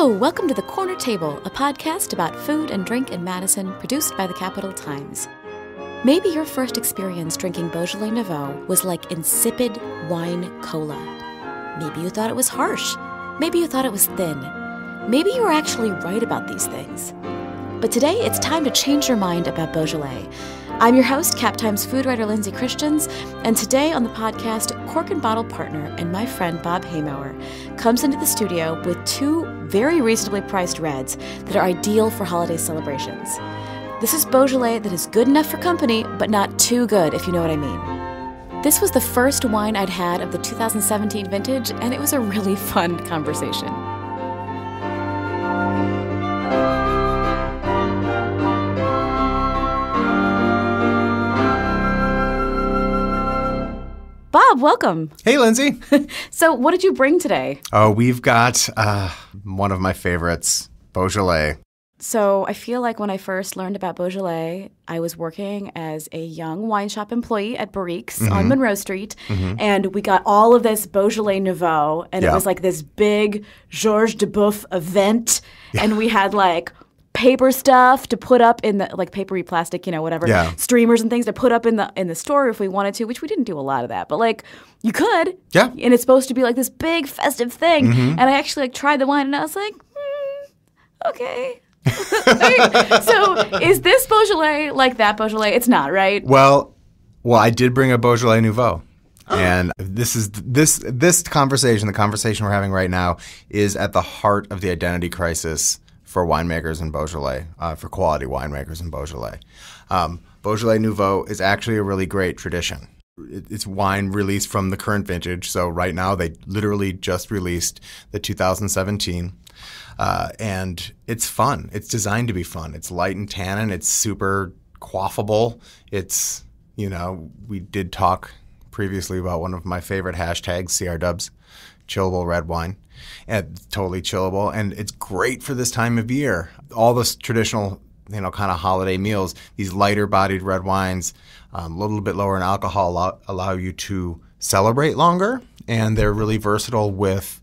Hello, welcome to The Corner Table, a podcast about food and drink in Madison, produced by the Capital Times. Maybe your first experience drinking Beaujolais Nouveau was like insipid wine cola. Maybe you thought it was harsh. Maybe you thought it was thin. Maybe you were actually right about these things. But today, it's time to change your mind about Beaujolais. I'm your host, Cap Times food writer Lindsay Christians, and today on the podcast, Cork and Bottle partner and my friend Bob Hemauer comes into the studio with two very reasonably priced reds that are ideal for holiday celebrations. This is Beaujolais that is good enough for company, but not too good, if you know what I mean. This was the first wine I'd had of the 2017 vintage, and it was a really fun conversation. Bob, welcome. Hey, Lindsay. So what did you bring today? Oh, we've got one of my favorites, Beaujolais. So I feel like when I first learned about Beaujolais, I was working as a young wine shop employee at Barrique's on Monroe Street, and we got all of this Beaujolais Nouveau, and it was like this big Georges de Boeuf event, and we had like paper stuff to put up in the, like papery plastic, whatever, streamers and things to put up in the store if we wanted to, which we didn't do a lot of that, but like you could. Yeah. And it's supposed to be like this big festive thing. And I actually like tried the wine and I was like, okay. So is this Beaujolais like that Beaujolais? It's not, right? Well, I did bring a Beaujolais Nouveau. And this conversation, the conversation we're having right now, is at the heart of the identity crisis for winemakers in Beaujolais, for quality winemakers in Beaujolais. Beaujolais Nouveau is actually a really great tradition. It's wine released from the current vintage. So right now they literally just released the 2017. And it's fun. It's designed to be fun. It's light and tannin. It's super quaffable. It's, we did talk previously about one of my favorite hashtags, CRDubs, chillable red wine. And it's totally chillable. And it's great for this time of year. All this traditional, kind of holiday meals, these lighter bodied red wines, a little bit lower in alcohol, allow you to celebrate longer. And they're really versatile with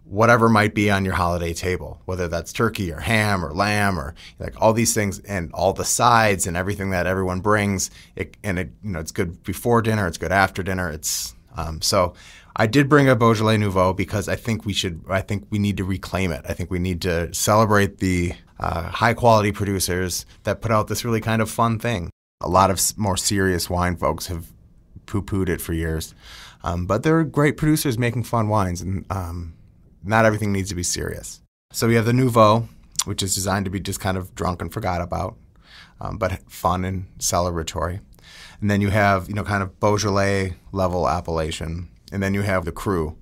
whatever might be on your holiday table, whether that's turkey or ham or lamb or like all these things and all the sides and everything that everyone brings. It's good before dinner. It's good after dinner. So I did bring a Beaujolais Nouveau because I think we need to reclaim it. I think we need to celebrate the high quality producers that put out this really kind of fun thing. A lot of more serious wine folks have poo-pooed it for years, but there are great producers making fun wines, and not everything needs to be serious. So we have the Nouveau, which is designed to be just kind of drunk and forgot about, but fun and celebratory. And then you have, kind of Beaujolais level appellation. And then you have the Cru.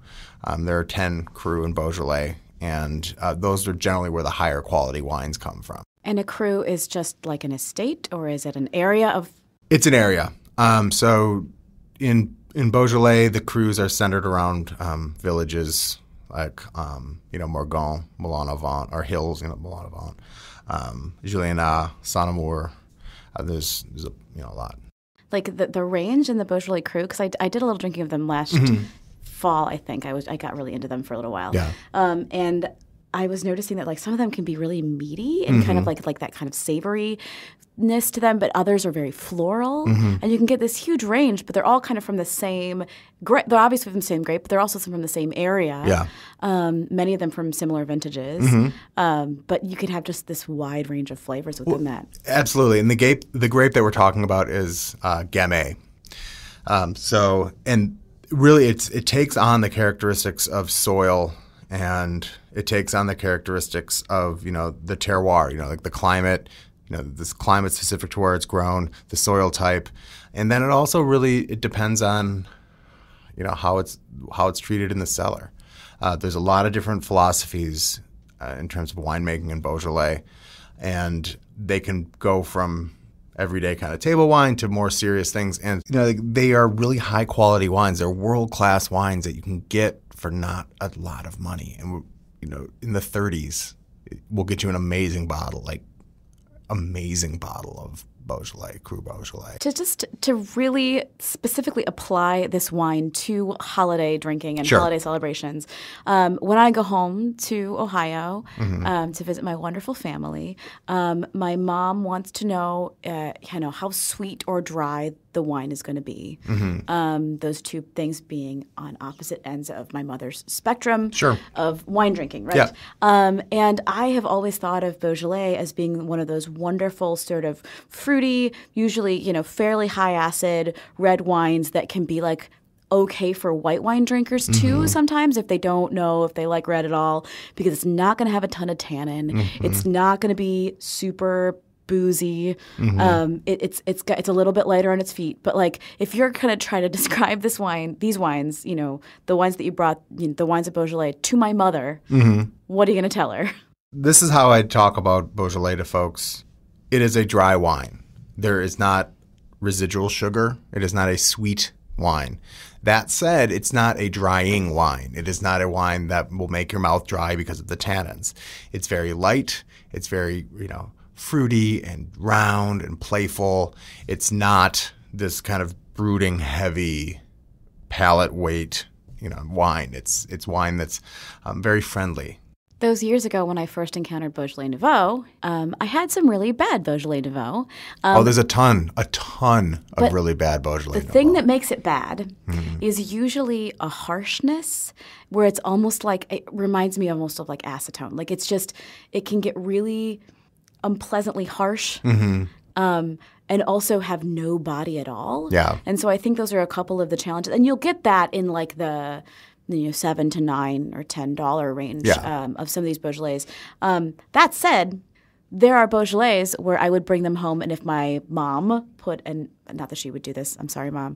There are 10 Cru in Beaujolais, and those are generally where the higher quality wines come from. And a Cru is just like an estate, or is it an area of? It's an area. So in Beaujolais, the Crus are centered around villages like, Morgon, Moulin-à-Vent, or hills, Moulin-à-Vent, Juliana, Saint-Amour. There's a lot. Like the range in the Beaujolais Cru, because I did a little drinking of them last fall, I think. I got really into them for a little while. Yeah. And I was noticing that like some of them can be really meaty and kind of like that kind of savoriness to them, but others are very floral. And you can get this huge range, but they're all kind of from the same grape. They're obviously from the same grape, but they're also from the same area. Yeah. Many of them from similar vintages. But you could have just this wide range of flavors within that. Absolutely. And the grape that we're talking about is gamay. And really it takes on the characteristics of soil, and it takes on the characteristics of, the terroir, like the climate, this climate specific to where it's grown, the soil type. And then it also really, it depends on, how it's treated in the cellar. There's a lot of different philosophies in terms of winemaking in Beaujolais, and they can go from everyday kind of table wine to more serious things. And, they are really high quality wines. They're world-class wines that you can get for not a lot of money. And, in the 30s, we'll get you an amazing bottle of Beaujolais, Cru Beaujolais. To really specifically apply this wine to holiday drinking and holiday celebrations, when I go home to Ohio to visit my wonderful family, my mom wants to know, how sweet or dry the wine is going to be. Those two things being on opposite ends of my mother's spectrum of wine drinking, right? Yeah. And I have always thought of Beaujolais as being one of those wonderful sort of fruity, usually, fairly high acid red wines that can be like okay for white wine drinkers too sometimes if they don't know if they like red at all, because it's not going to have a ton of tannin. It's not going to be super boozy. It's a little bit lighter on its feet. But like if you're going to try to describe these wines, the wines that you brought, the wines of Beaujolais to my mother, what are you going to tell her? This is how I talk about Beaujolais to folks. It is a dry wine. There is not residual sugar. It is not a sweet wine. That said, it's not a drying wine. It is not a wine that will make your mouth dry because of the tannins. It's very light. It's very, fruity and round and playful. It's not this kind of brooding, heavy palate weight, wine. It's wine that's very friendly. Those years ago when I first encountered Beaujolais Nouveau, I had some really bad Beaujolais Nouveau. There's a ton of really bad Beaujolais Nouveau. The thing that makes it bad is usually a harshness where it's almost like, it reminds me almost of like acetone. Like it's just, it can get really unpleasantly harsh. And also have no body at all. Yeah. And so I think those are a couple of the challenges. And you'll get that in like the $7 to $9 or $10 range of some of these Beaujolais. That said, there are Beaujolais where I would bring them home, and if my mom put, and not that she would do this, I'm sorry, Mom.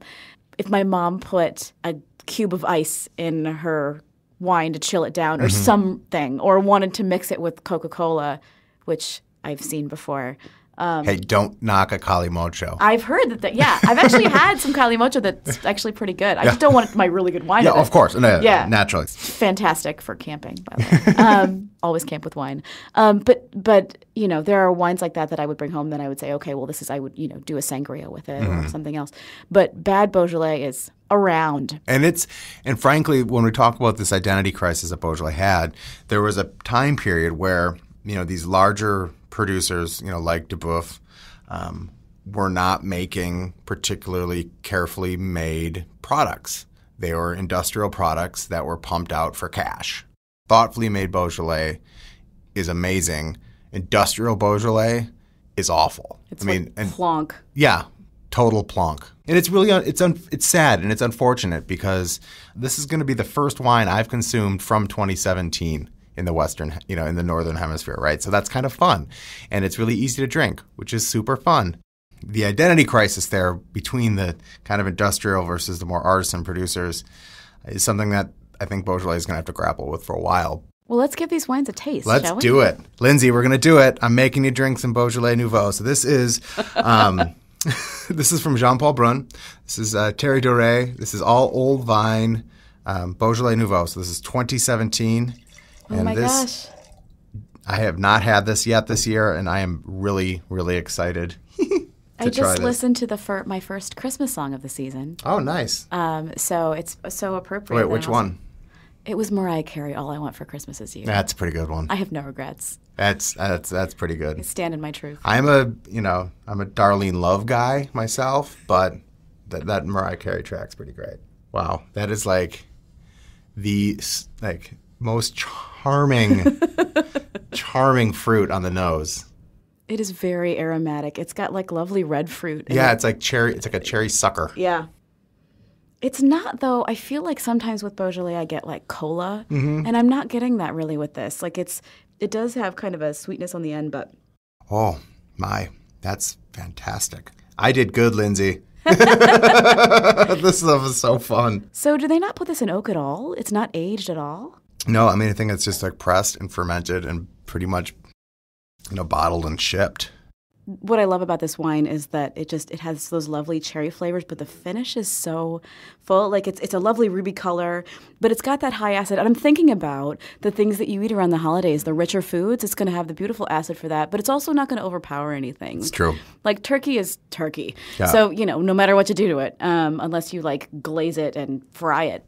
If my mom put a cube of ice in her wine to chill it down or something, or wanted to mix it with Coca-Cola, which I've seen before. Hey, don't knock a Calimocho. I've heard that. I've actually had some Calimocho that's actually pretty good. I just don't want my really good wine. Yeah, of course. Naturally. It's fantastic for camping, by the way. Always camp with wine. But there are wines like that I would bring home that I would say, okay, well, I would, do a sangria with it or something else. But bad Beaujolais is around. And frankly, when we talk about this identity crisis that Beaujolais had, there was a time period where, these larger producers, like DeBoeuf, were not making particularly carefully made products. They were industrial products that were pumped out for cash. Thoughtfully made Beaujolais is amazing. Industrial Beaujolais is awful. It's plonk. Yeah, total plonk. And it's really it's sad and it's unfortunate because this is going to be the first wine I've consumed from 2017. In the Western, in the Northern Hemisphere, right? So that's kind of fun. And it's really easy to drink, which is super fun. The identity crisis there between the kind of industrial versus the more artisan producers is something that I think Beaujolais is going to have to grapple with for a while. Well, let's give these wines a taste, Let's shall we? do it. Lindsay, we're going to do it. I'm making you drink some Beaujolais Nouveau. So this is this is from Jean Paul Brun. This is Terre Dorée. This is all old vine Beaujolais Nouveau. So this is 2017. Oh my gosh. I have not had this yet this year, and I am really, really excited I just listened to my first Christmas song of the season. Oh, nice. So it's so appropriate. Wait, which one? It was Mariah Carey, All I Want for Christmas Is You. That's a pretty good one. I have no regrets. That's pretty good. I stand in my truth. I'm a Darlene Love guy myself, but that Mariah Carey track's pretty great. Wow, that is like the most charming fruit on the nose. It is very aromatic. It's got like lovely red fruit. Yeah, it's like cherry. It's like a cherry sucker. Yeah. It's not, though. I feel like sometimes with Beaujolais I get like cola, and I'm not getting that really with this. Like it does have kind of a sweetness on the end, but. Oh my, that's fantastic. I did good, Lindsay. This stuff is so fun. So do they not put this in oak at all? It's not aged at all? No, I think it's just like pressed and fermented and pretty much, bottled and shipped. what I love about this wine is that it has those lovely cherry flavors, but the finish is so full. Like it's a lovely ruby color, but it's got that high acid. And I'm thinking about the things that you eat around the holidays, the richer foods. It's going to have the beautiful acid for that, but it's also not going to overpower anything. It's true. Like turkey is turkey. Yeah. So, no matter what you do to it, unless you like glaze it and fry it.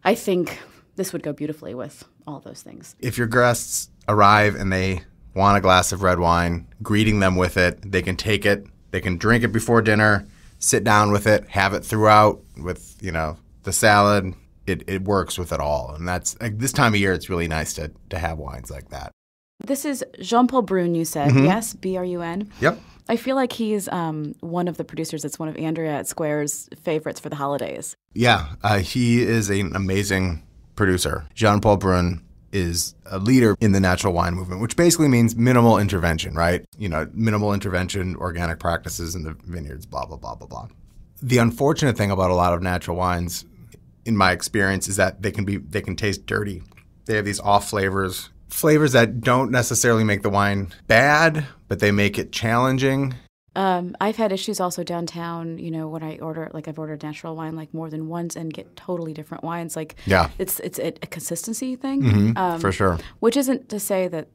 I think this would go beautifully with all those things. If your guests arrive and they want a glass of red wine, greeting them with it, they can take it, they can drink it before dinner, sit down with it, have it throughout with, the salad. It works with it all. And that's like, this time of year, it's really nice to have wines like that. This is Jean-Paul Brun, you said, yes? B-R-U-N? Yep. I feel like he's one of the producers. It's one of Andrea at Square's favorites for the holidays. Yeah, he is an amazing producer. Jean-Paul Brun is a leader in the natural wine movement, which basically means minimal intervention, right? Minimal intervention, organic practices in the vineyards, blah, blah, blah, blah, blah. The unfortunate thing about a lot of natural wines, in my experience, is that they can taste dirty. They have these off flavors that don't necessarily make the wine bad, but they make it challenging. I've had issues also downtown, when I order, I've ordered natural wine more than once and get totally different wines. It's a consistency thing. For sure. Which isn't to say that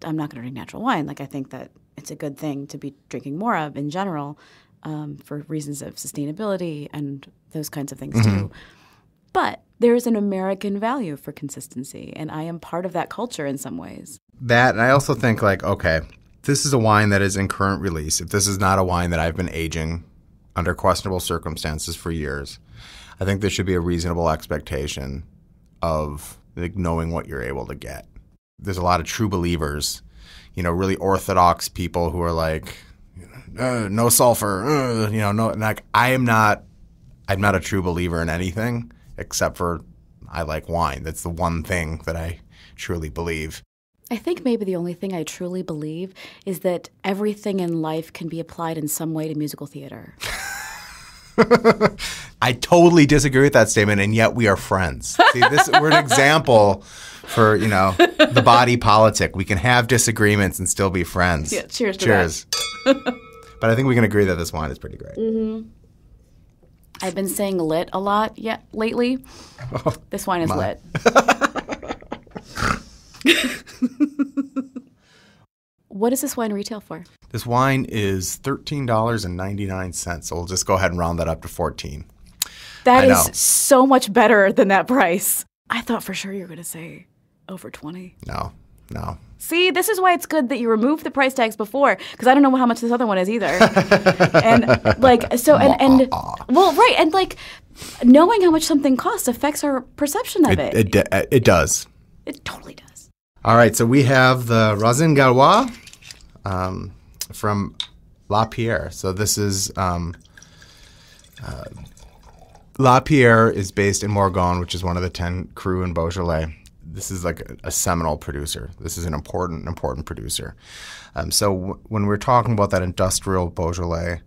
I'm not going to drink natural wine. I think that it's a good thing to be drinking more of in general for reasons of sustainability and those kinds of things too. But there's an American value for consistency, and I am part of that culture in some ways. That, and I also think okay, this is a wine that is in current release. If this is not a wine that I've been aging under questionable circumstances for years, I think there should be a reasonable expectation of knowing what you're able to get. There's a lot of true believers, really orthodox people who are no sulfur, no. I'm not a true believer in anything except for I like wine. That's the one thing that I truly believe. I think maybe the only thing I truly believe is that everything in life can be applied in some way to musical theater. I totally disagree with that statement, and yet we are friends. See, we're an example for, the body politic. We can have disagreements and still be friends. Yeah, cheers to that. But I think we can agree that this wine is pretty great. Mm-hmm. I've been saying lit a lot lately. Oh, this wine is lit. What does this wine retail for? This wine is $13.99, so we'll just go ahead and round that up to $14. That is so much better than that price. I thought for sure you were going to say over 20. No. See, this is why it's good that you removed the price tags before, because I don't know how much this other one is either. And knowing how much something costs affects our perception of it. It does. It totally does. All right, so we have the Raisin Gallois from La Pierre. So this is La Pierre is based in Morgon, which is one of the 10 crus in Beaujolais. This is a seminal producer. This is an important producer. So when we're talking about that industrial Beaujolais,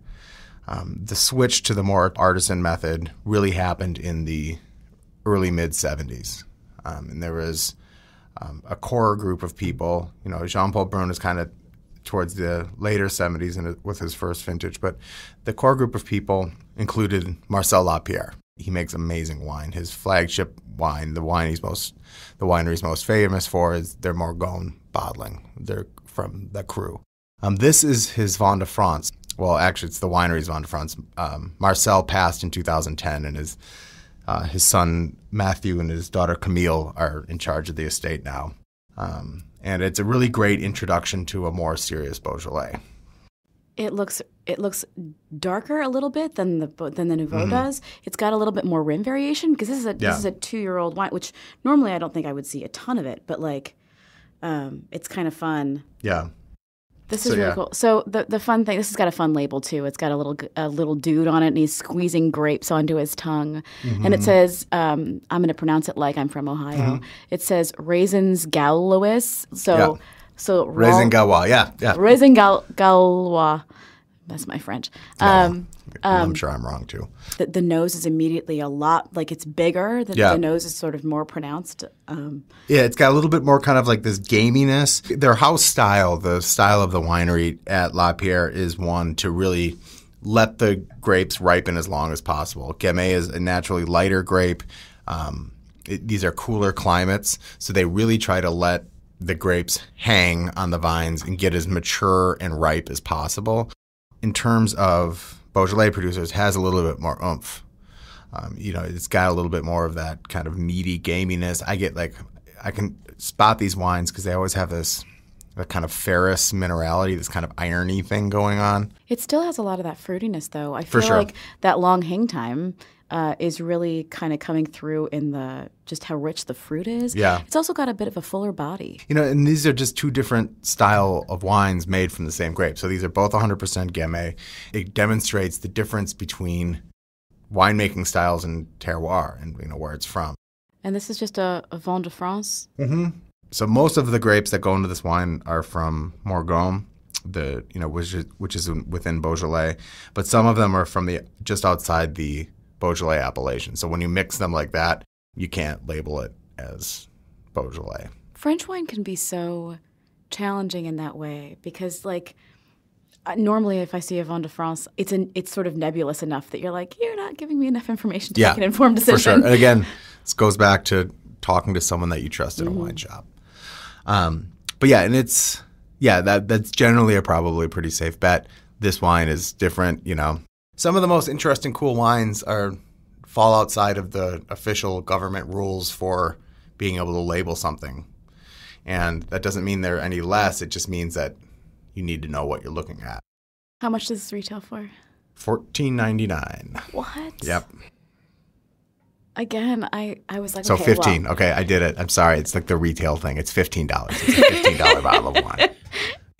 the switch to the more artisan method really happened in the early mid-'70s. And there was a core group of people. Jean-Paul Brun is kind of towards the later 70s with his first vintage, but the core group of people included Marcel Lapierre. He makes amazing wine. His flagship wine, the winery's most famous for, is their Morgon bottling. They're from the cru. This is his Vin de France. Well, actually, it's the winery's Vin de France. Marcel passed in 2010, and his son Matthew and his daughter Camille are in charge of the estate now. And it's a really great introduction to a more serious Beaujolais. It looks darker a little bit than the Nouveau does. It's got a little bit more rim variation because this is a 2-year-old wine, which normally I don't think I would see a ton of it, but it's kind of fun. Yeah. This is really cool. So the fun thing, this has got a fun label too. It's got a little dude on it, and he's squeezing grapes onto his tongue, and it says, I'm going to pronounce it like I'm from Ohio. It says Raisins Gaulois. So Raisin Gallois, yeah. Raisin Gallois, That's my French. I'm sure I'm wrong too. The nose is immediately a lot, like it's bigger. The nose is sort of more pronounced. Yeah, it's got a little bit more kind of like this gaminess. Their house style, the style of the winery at La Pierre is one to really let the grapes ripen as long as possible. Gamay is a naturally lighter grape. These are cooler climates, so they really try to let the grapes hang on the vines and get as mature and ripe as possible. In terms of Beaujolais producers, has a little bit more oomph. It's got a little bit more of that kind of meaty gaminess. I can spot these wines because they always have this kind of ferrous minerality, this kind of irony thing going on. It still has a lot of that fruitiness, though. I feel like that long hang time is really kind of coming through in just how rich the fruit is. Yeah. It's also got a bit of a fuller body. And these are just two different style of wines made from the same grape. So these are both 100% Gamay. It demonstrates the difference between winemaking styles and terroir and where it's from. And this is just a Vin de France? Mm-hmm. So most of the grapes that go into this wine are from Morgon, which is within Beaujolais, but some of them are from just outside the Beaujolais appellation. So when you mix them like that, you can't label it as Beaujolais. French wine can be so challenging in that way because, normally if I see a Vin de France, it's sort of nebulous enough that you're like, you're not giving me enough information to make an informed decision. For sure. And again, this goes back to talking to someone that you trust in a wine shop. But yeah, and that's generally probably a pretty safe bet. This wine is different, Some of the most interesting, cool wines fall outside of the official government rules for being able to label something. And that doesn't mean they're any less. It just means that you need to know what you're looking at. How much does this retail for? $14.99. What? Yep. Again, I was like, so okay, $15. Well. Okay, I did it. I'm sorry. It's like the retail thing. It's $15. It's a $15 bottle of wine.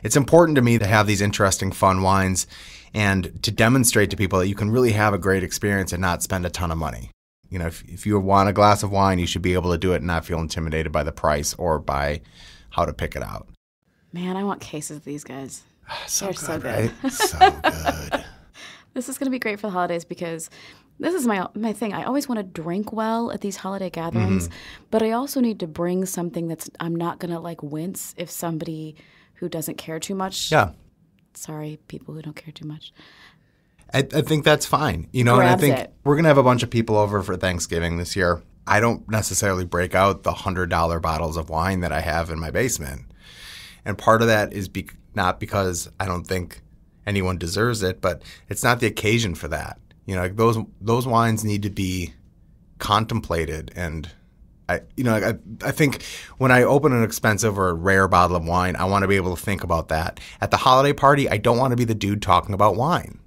It's important to me to have these interesting, fun wines and to demonstrate to people that you can really have a great experience and not spend a ton of money. If you want a glass of wine, you should be able to do it and not feel intimidated by the price or by how to pick it out. Man, I want cases of these guys. They're so good. Right? So good. This is going to be great for the holidays because this is my thing. I always want to drink well at these holiday gatherings, but I also need to bring something I'm not going to wince if somebody who doesn't care too much. Yeah. Sorry, people who don't care too much. I think that's fine. And I think we're going to have a bunch of people over for Thanksgiving this year. I don't necessarily break out the $100 bottles of wine that I have in my basement. And part of that is not because I don't think anyone deserves it, but it's not the occasion for that. Those wines need to be contemplated, and I think when I open an expensive or a rare bottle of wine, I want to be able to think about that. At the holiday party, I don't want to be the dude talking about wine.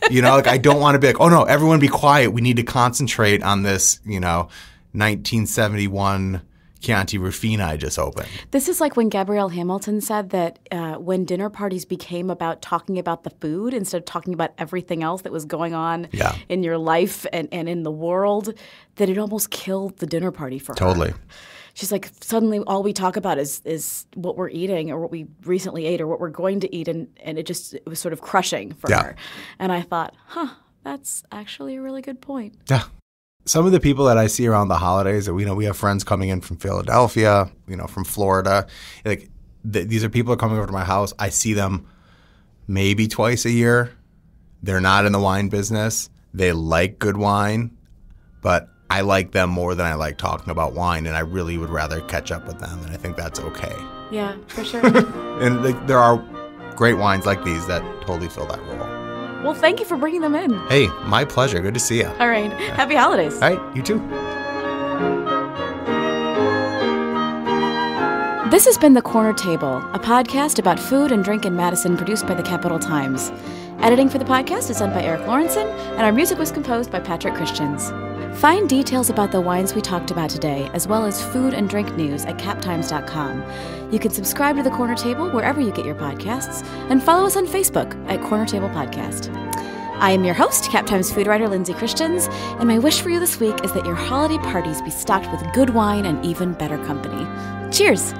I don't want to be like, oh no, everyone be quiet. We need to concentrate on this, 1971 Chianti Rufina I just opened. This is like when Gabrielle Hamilton said that when dinner parties became about talking about the food instead of talking about everything else that was going on in your life and in the world, that it almost killed the dinner party for her. Totally. She's like, suddenly all we talk about is what we're eating or what we recently ate or what we're going to eat, and it was sort of crushing for her. And I thought, that's actually a really good point. Yeah. Some of the people that I see around the holidays, we have friends coming in from Philadelphia, from Florida. These are people coming over to my house. I see them maybe twice a year. They're not in the wine business. They like good wine, but I like them more than I like talking about wine, and I really would rather catch up with them, and I think that's okay. Yeah, for sure. And there are great wines like these that totally fill that role. Well, thank you for bringing them in. Hey, my pleasure. Good to see you. All right. Happy holidays. All right. You too. This has been The Corner Table, a podcast about food and drink in Madison produced by the Capital Times. Editing for the podcast is done by Eric Lawrenson, and our music was composed by Patrick Christians. Find details about the wines we talked about today, as well as food and drink news at captimes.com. You can subscribe to The Corner Table wherever you get your podcasts, and follow us on Facebook at Corner Table Podcast. I am your host, Cap Times food writer Lindsay Christians, and my wish for you this week is that your holiday parties be stocked with good wine and even better company. Cheers!